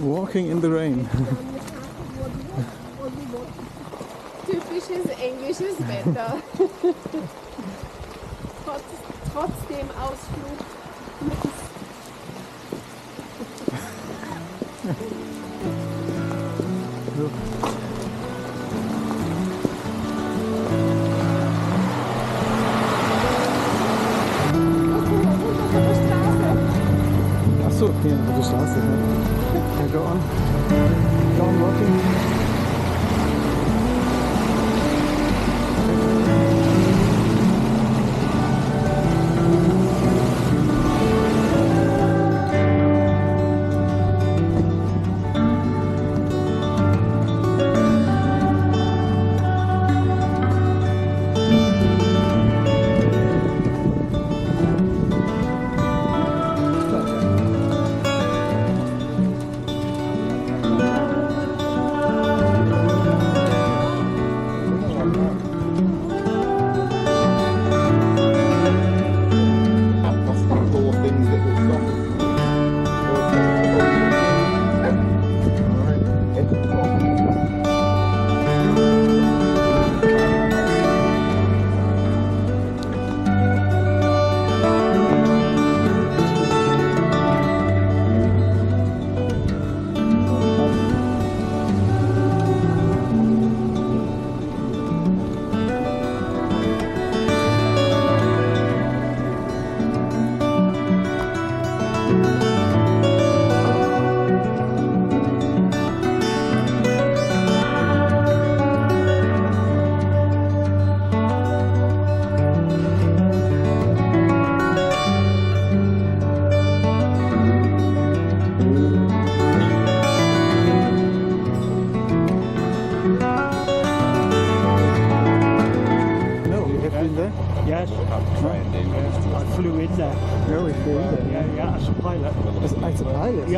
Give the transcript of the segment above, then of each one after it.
Walking in the rain. Typisches englisches Wetter. Trotz dem Ausflug. Achso, hier auf der Straße. Ja, go on. Go on walking.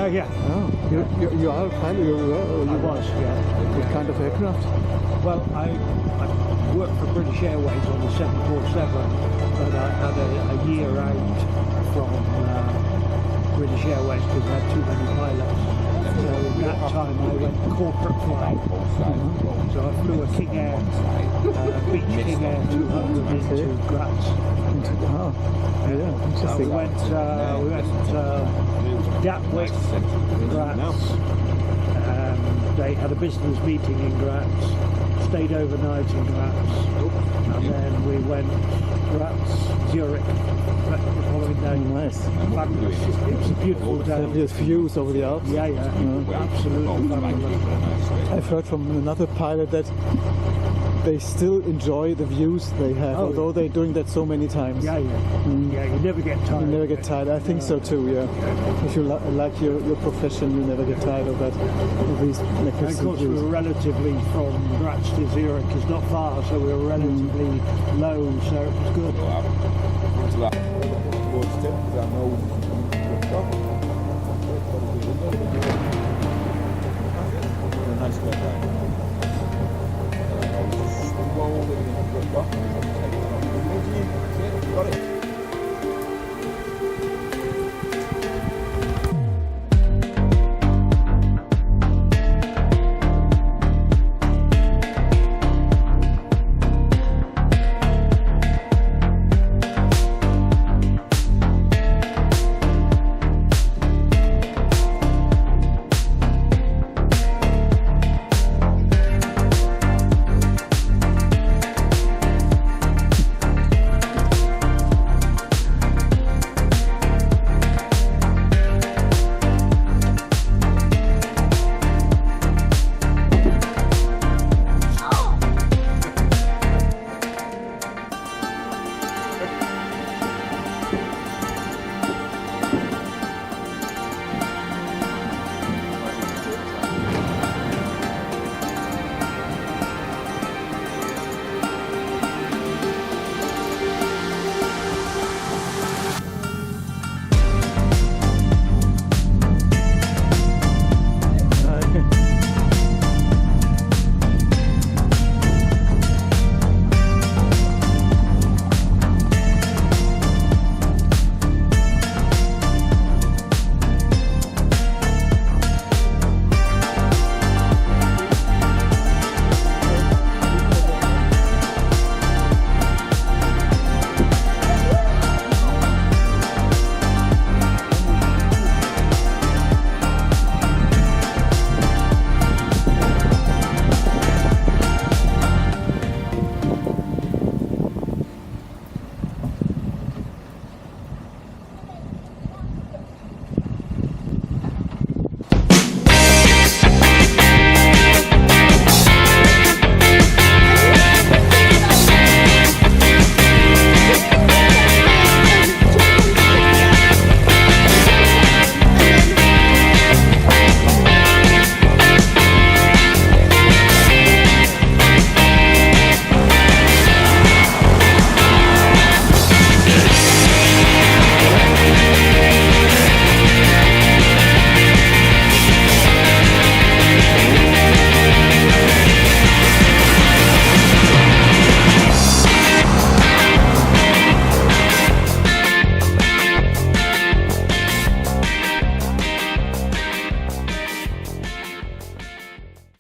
Yeah. Oh, you are a pilot? You was, yeah. What kind of aircraft? Well, I worked for British Airways on the 747, but I had a year out from British Airways because I had too many pilots. So at that time I went corporate flying. So I flew a King Air, Beach King Air 200 into Graz. Oh, yeah, interesting. We went Gatwick, Graz. They had a business meeting in Graz, stayed overnight in Graz, and then we went Graz, Zurich the following day. Nice. Fabulous. It was a beautiful day. Fabulous views over the Alps. Yeah. Absolutely fabulous. I've heard from another pilot that they still enjoy the views they have, although they're doing that so many times. Yeah, you never get tired. You never get tired. I think so too, yeah. If you like your profession, you never get tired of that. Of these magnificent of course, views. we were relatively, from Graz to Zurich is not far, so we were relatively low, so it was good. Nice weather.